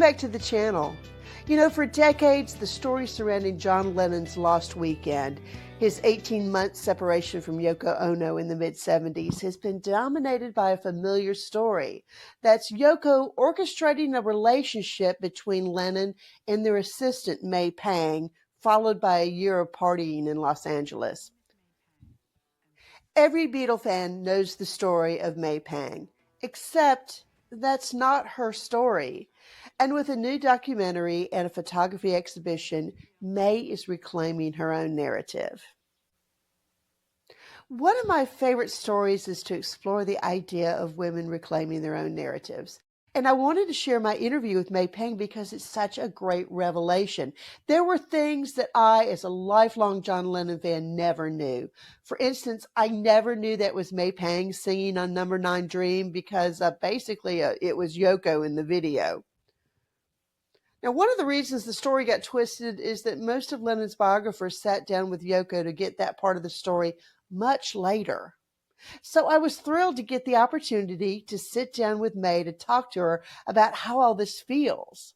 back to the channel. You know, for decades, the story surrounding John Lennon's lost weekend, his 18-month separation from Yoko Ono in the mid-70s, has been dominated by a familiar story. That's Yoko orchestrating a relationship between Lennon and their assistant, May Pang, followed by a year of partying in Los Angeles. Every Beatle fan knows the story of May Pang, except that's not her story. And with a new documentary and a photography exhibition, May is reclaiming her own narrative. One of my favorite stories is to explore the idea of women reclaiming their own narratives. And I wanted to share my interview with May Pang because it's such a great revelation. There were things that I, as a lifelong John Lennon fan, never knew. For instance, I never knew that was May Pang singing on Number 9 Dream because basically it was Yoko in the video. Now, one of the reasons the story got twisted is that most of Lennon's biographers sat down with Yoko to get that part of the story much later. So I was thrilled to get the opportunity to sit down with May to talk to her about how all this feels.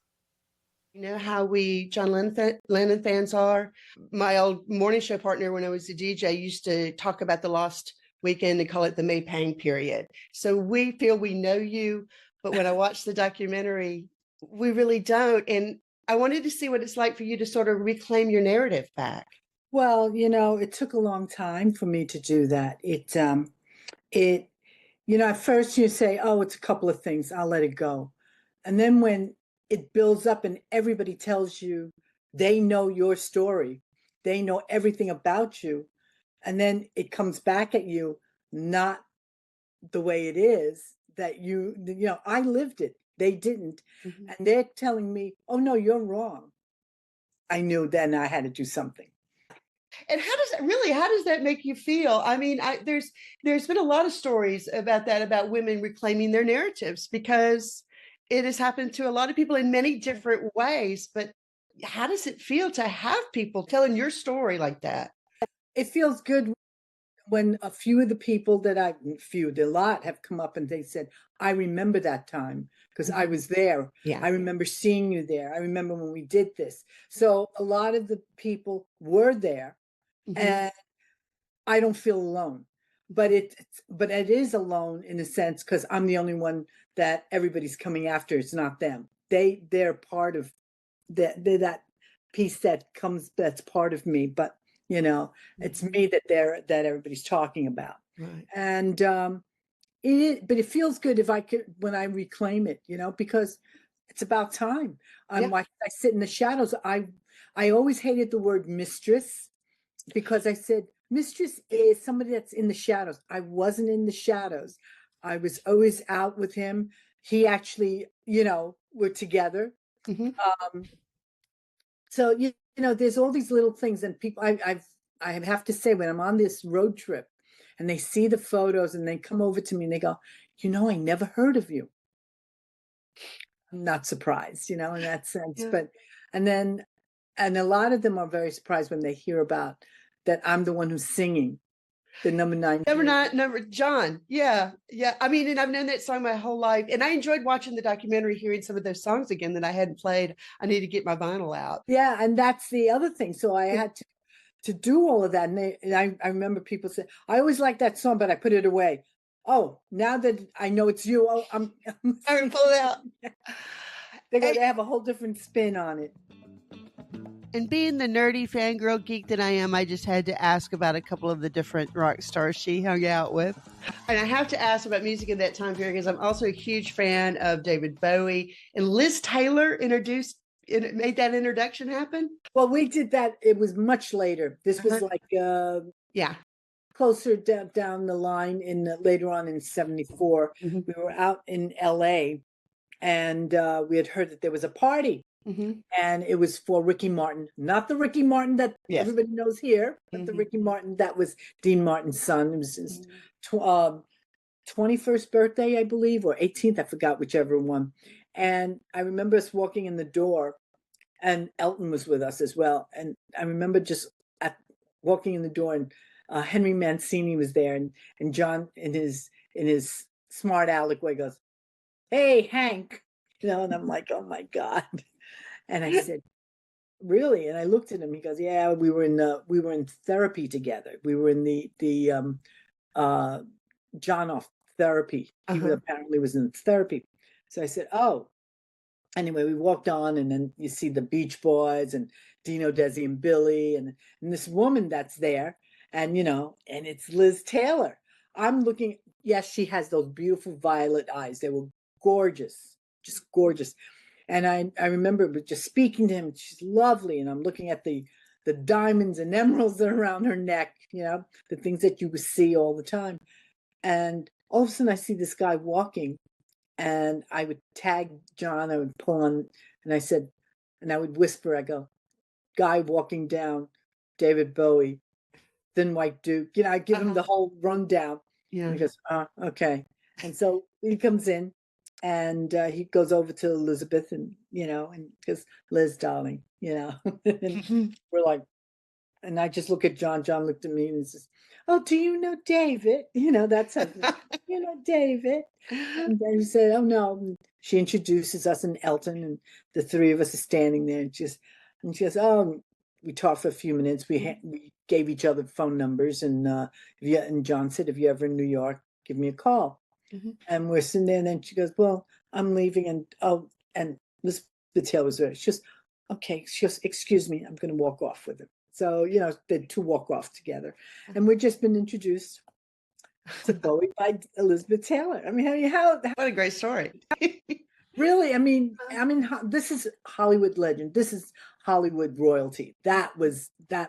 You know how we John Lennon fans are? My old morning show partner when I was a DJ used to talk about the lost weekend and call it the May Pang period. So we feel we know you, but when I watched the documentary, we really don't. And I wanted to see what it's like for you to sort of reclaim your narrative back. Well, it took a long time for me to do that. At first you say, oh, it's a couple of things, I'll let it go. And then when it builds up and everybody tells you they know your story, they know everything about you, and then it comes back at you, not the way it is, that I lived it, they didn't. Mm-hmm. And they're telling me, oh, no, you're wrong. I knew then I had to do something. And how does that make you feel? I mean, there's been a lot of stories about that, about women reclaiming their narratives, because it has happened to a lot of people in many different ways. But how does it feel to have people telling your story like that? It feels good when a few of the people a lot have come up and they said, I remember that time because I was there. Yeah. I remember seeing you there. I remember when we did this. So a lot of the people were there. Mm-hmm. And I don't feel alone, but it is alone in a sense because I'm the only one that everybody's coming after. It's not them. They're part of that piece that's part of me. But it's me that everybody's talking about. Right. And but it feels good when I reclaim it, because it's about time. Like I sit in the shadows. I always hated the word mistress. Because I said, mistress is somebody that's in the shadows. I wasn't in the shadows. I was always out with him. He actually, we're together. Mm-hmm. So, there's all these little things. And people, I have to say, when I'm on this road trip and they see the photos and they come over to me and they go, I never heard of you. I'm not surprised, in that sense. Yeah. And a lot of them are very surprised when they hear about that I'm the one who's singing the Number 9. John. Yeah. I mean, and I've known that song my whole life. And I enjoyed watching the documentary, hearing some of those songs again that I hadn't played. I need to get my vinyl out. Yeah. And that's the other thing. So I had to do all of that. And I remember people say, I always liked that song, but I put it away. Oh, now that I know it's you, I'm pull it out. They have a whole different spin on it. And being the nerdy fangirl geek that I am, I just had to ask about a couple of the different rock stars she hung out with. And I have to ask about music in that time period because I'm also a huge fan of David Bowie. And Liz Taylor made that introduction happen? Well, we did that. It was much later. This was closer down the line later on in 74. Mm-hmm. We were out in LA and we had heard that there was a party. Mm-hmm. And it was for Ricky Martin, not the Ricky Martin that everybody knows here, but the Ricky Martin that was Dean Martin's son. It was his 21st birthday, I believe, or 18th. I forgot whichever one. And I remember us walking in the door, and Elton was with us as well. And I remember just walking in the door, and Henry Mancini was there, and John in his smart aleck way goes, "Hey, Hank." and I'm like, oh my God. And I said, really? And I looked at him. He goes, yeah, we were in therapy together. We were in the John off therapy. He apparently was in therapy. So I said, oh. Anyway, we walked on, and then you see the Beach Boys and Dino, Desi, and Billy, and this woman that's there, and and it's Liz Taylor. I'm looking. Yes, she has those beautiful violet eyes. They were gorgeous, just gorgeous. And I remember just speaking to him. She's lovely, and I'm looking at the diamonds and emeralds that are around her neck. The things that you see all the time. And all of a sudden, I see this guy walking. And I would tag John, I would pull on, and I said, and I would whisper, I go, guy walking down, David Bowie, Thin White Duke. I give him the whole rundown. Yeah. And he goes, okay. And so he comes in, and he goes over to Elizabeth, and, and goes, Liz, darling, and we're like, and I just look at John. John looked at me and says, oh, do you know David? That's how, David. And then he said, oh, no. And she introduces us and Elton, and the three of us are standing there. And she goes, oh, we talked for a few minutes. We gave each other phone numbers. And and John said, if you're ever in New York, give me a call. And we're sitting there. And then she goes, well, I'm leaving. And Miss Patel was there. She goes, okay. She goes, excuse me, I'm going to walk off with him. So, the two walk off together. And we've just been introduced to Bowie by Elizabeth Taylor. I mean, how what a great story. Really? I mean, this is Hollywood legend. This is Hollywood royalty. That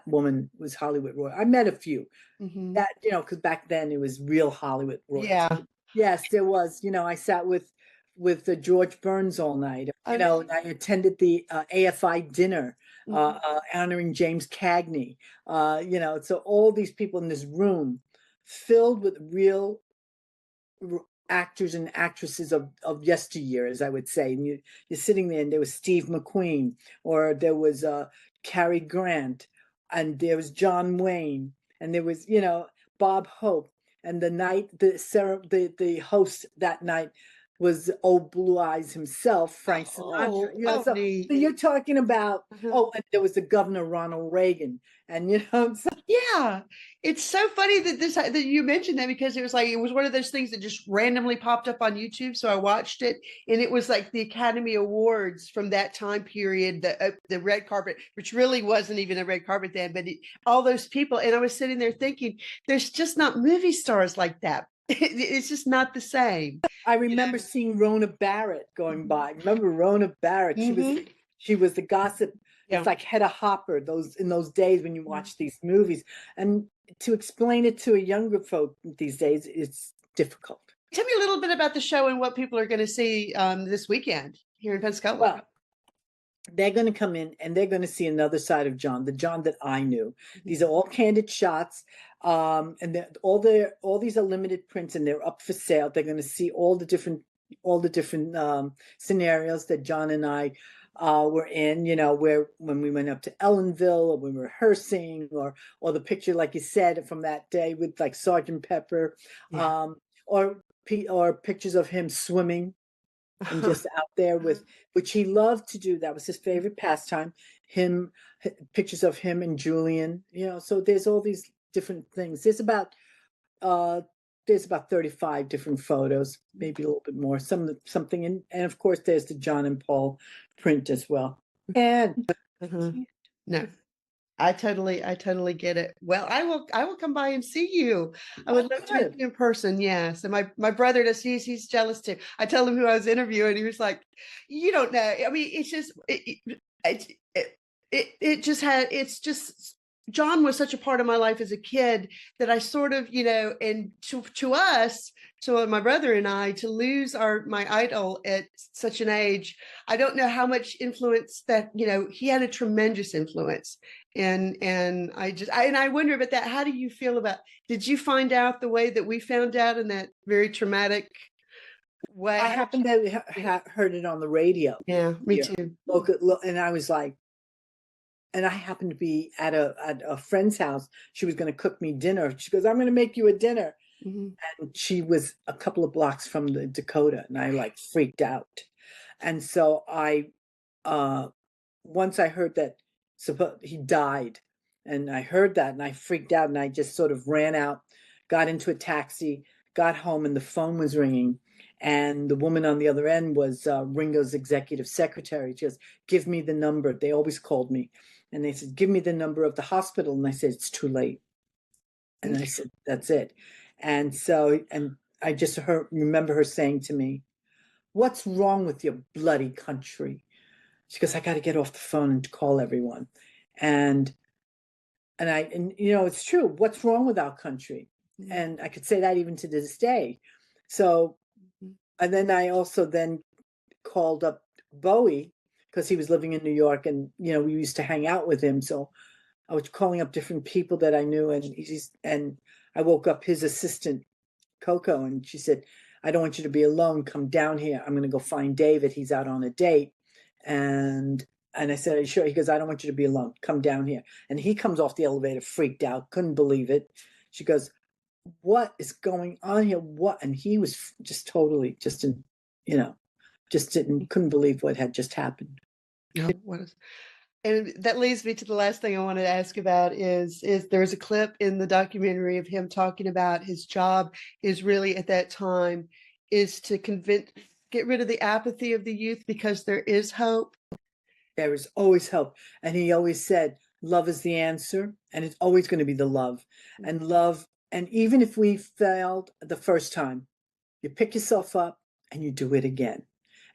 woman was Hollywood royalty. I met a few that, because back then it was real Hollywood royalty. Yeah. Yes, there was. I sat with George Burns all night. And I attended the AFI dinner honoring James Cagney. So all these people in this room filled with real actors and actresses of yesteryear, as I would say. And you're sitting there, and there was Steve McQueen, or there was Cary Grant, and there was John Wayne, and there was Bob Hope. And the host that night was Old Blue Eyes himself, Frank Sinatra. So you're talking about, and there was the Governor Ronald Reagan, and yeah, it's so funny that you mentioned that, because it was one of those things that just randomly popped up on YouTube. So I watched it, and it was like the Academy Awards from that time period, the red carpet, which really wasn't even a red carpet then, but all those people. And I was sitting there thinking, there's just not movie stars like that. It's just not the same. I remember seeing Rona Barrett going by. Remember Rona Barrett? She was the gossip. Yeah. It's like Hedda Hopper. In those days when you watch these movies, and to explain it to a younger folk these days, it's difficult. Tell me a little bit about the show and what people are going to see this weekend here in Pensacola. Well, they're going to come in, and they're going to see another side of John, the John that I knew. These are all candid shots. And all these are limited prints, and they're up for sale. They're going to see all the different scenarios that John and I were in, where when we went up to Ellenville, or when we were rehearsing, or the picture, like you said, from that day with like Sergeant Pepper, or pictures of him swimming and just out there which he loved to do. That was his favorite pastime. Pictures of him and Julian, so there's all these different things. There's about 35 different photos, maybe a little bit more, something. And of course there's the John and Paul print as well. And no, I totally get it. Well, I will come by and see you. I would love to meet you in person. Yes. And my brother does, he's jealous too. I told him who I was interviewing. He was like, you don't know. I mean, it's just John was such a part of my life as a kid that I sort of, and to us, to my brother and I, to lose my idol at such an age, I don't know how much influence that, he had a tremendous influence. And I wonder about that. How do you feel did you find out the way that we found out, in that very traumatic way? I happened to have heard it on the radio. Yeah, me too. And I was like, and I happened to be at a friend's house. She was going to cook me dinner. She goes, I'm going to make you a dinner. And she was a couple of blocks from the Dakota, and I like freaked out. And so once I heard that he died, and I heard that, and I freaked out, and I just sort of ran out, got into a taxi, got home, and the phone was ringing. And the woman on the other end was Ringo's executive secretary. She goes, "Give me the number." They always called me. And they said, "Give me the number of the hospital." And I said, "It's too late." And I said, "That's it." And so, and I just remember her saying to me, "What's wrong with your bloody country?" She goes, "I got to get off the phone and call everyone." And it's true. What's wrong with our country? And I could say that even to this day. So, and then I also then called up Bowie, because he was living in New York, and we used to hang out with him. So I was calling up different people that I knew, and I woke up his assistant, Coco, and she said, "I don't want you to be alone. Come down here. I'm going to go find David. He's out on a date." And I said, "Are you sure?" He goes, "I don't want you to be alone. Come down here." And he comes off the elevator, freaked out, couldn't believe it. She goes, "What is going on here? What?" And he was just totally, couldn't believe what had just happened. And that leads me to the last thing I wanted to ask about is there's a clip in the documentary of him talking about his job is really at that time is to get rid of the apathy of the youth, because there is hope. There is always hope. And he always said, love is the answer, and it's always going to be the love. And love, and even if we failed the first time, you pick yourself up and you do it again.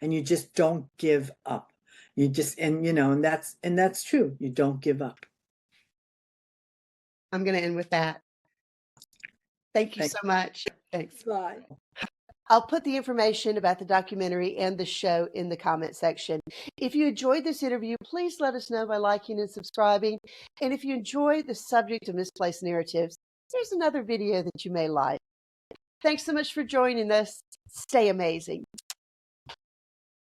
And you just don't give up. You just, and that's true. You don't give up. I'm going to end with that. Thank you so much. Thanks. Bye. I'll put the information about the documentary and the show in the comment section. If you enjoyed this interview, please let us know by liking and subscribing. And if you enjoy the subject of misplaced narratives, there's another video that you may like. Thanks so much for joining us. Stay amazing.